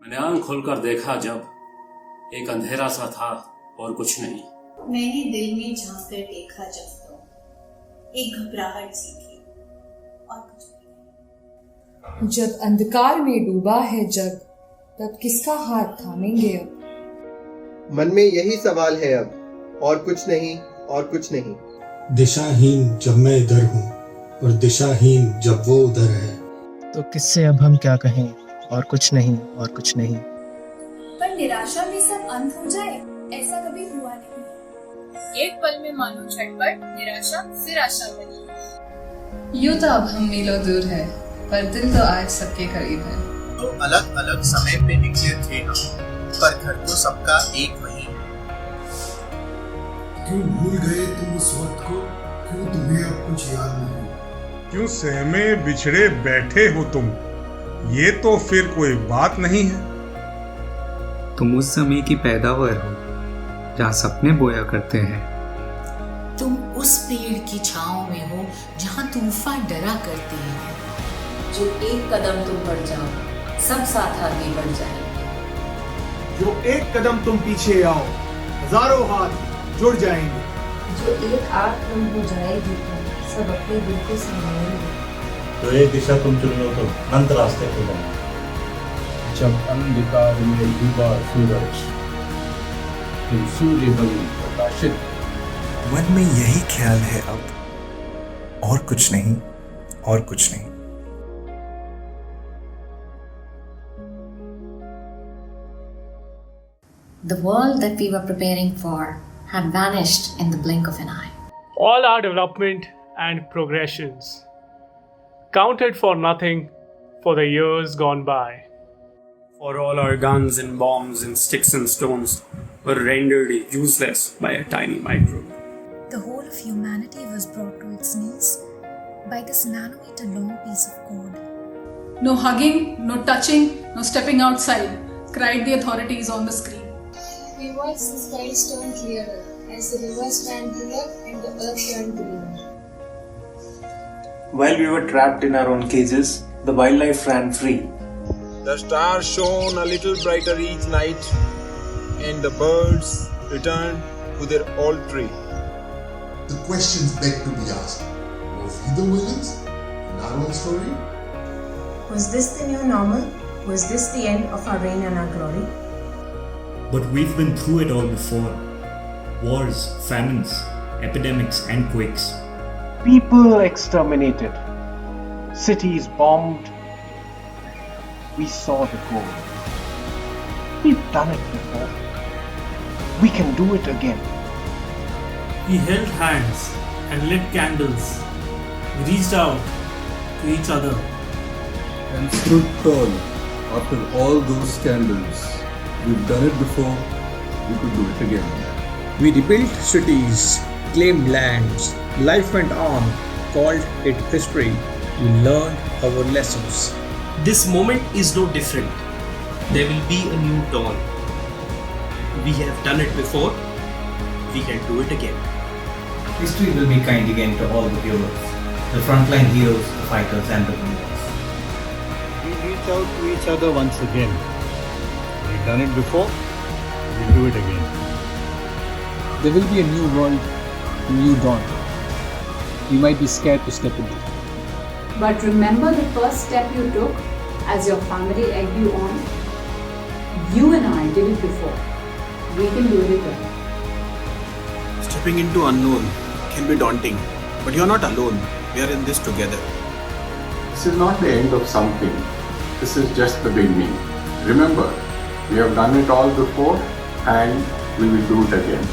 मैंने आंख खोलकर देखा जब एक अंधेरा सा था और कुछ नहीं। मैंने दिल में झांक कर देखा जब तो एक घबराहट सी थी और कुछ नहीं। जब अंधकार में डूबा है जग, तब किसका हाथ थामेंगे अब? मन में यही सवाल है अब, और कुछ नहीं, और कुछ नहीं। दिशाहीन जब मैं इधर हूँ और दिशाहीन जब वो उधर है, तो किससे अब हम क्या कहें, और कुछ नहीं, और कुछ नहीं। पर निराशा में सब अंत हो जाए, ऐसा कभी हुआ नहीं। एक पल में मानो झटपट निराशा फिर आशा बनी। यूं तो अब हम मीलों दूर है, पर दिल तो आज सबके करीब है। तो अलग अलग समय पे निकले थे हम, पर घर तो सबका एक वही है। क्यों भूल गए तुम उस वक्त को, क्यों तुम्हें अब कुछ याद नहीं? क्यों सहमे बिछड़े बैठे हो तुम, ये तो फिर कोई बात नहीं है। तुम उस समय की पैदावार हो जहाँ सपने बोया करते हैं। तुम उस पेड़ की छांव में हो जहाँ तूफान डरा करते हैं। जो एक कदम तुम बढ़ जाओ, सब साथ आगे बढ़ जाएंगे। जो एक कदम तुम पीछे आओ, हजारों हाथ जुड़ जाएंगे। जो एक आंख कम हो जाएगी तो सब अपने दिल को संभालेंगे। तो एक दिशा तुम चुन लो तो अनंत रास्ते खुल जाएंगे। जब अंधकार में डूबा सूरज, तुम सूर्य बनी प्रकाशित। मन में यही ख्याल है अब, और कुछ नहीं, और कुछ नहीं। The world that we were preparing for had vanished in the blink of an eye. All our development and progressions counted for nothing for the years gone by. For all our guns and bombs and sticks and stones were rendered useless by a tiny microbe. The whole of humanity was brought to its knees by this nanometer long piece of code. No hugging, no touching, no stepping outside, cried the authorities on the screen. We watched the skies turn clearer as the rivers ran bluer and the earth turned greener. While we were trapped in our own cages, the wildlife ran free. The stars shone a little brighter each night, and the birds returned to their old tree. The questions beg to be asked. Were we the villains in our own story? Was this the new normal? Was this the end of our reign and our glory? But we've been through it all before. Wars, famines, epidemics and quakes. People exterminated. Cities bombed. We saw the goal. We've done it before. We can do it again. We held hands and lit candles. We reached out to each other and stood tall after all those scandals. We've done it before, we could do it again. We rebuilt cities, claimed lands, life went on, called it history. We learned our lessons. This moment is no different. There will be a new dawn. We have done it before, we can do it again. History will be kind again to all the heroes, the frontline heroes, the fighters and the winners. We reach out to each other once again. We've done it before, we'll do it again. There will be a new world, a new dawn. You might be scared to step into it. But remember the first step you took as your family egged you on? You and I did it before. We can do it again. Stepping into unknown can be daunting, but you're not alone. We are in this together. This is not the end of something. This is just the beginning. Remember, we have done it all before and we will do it again.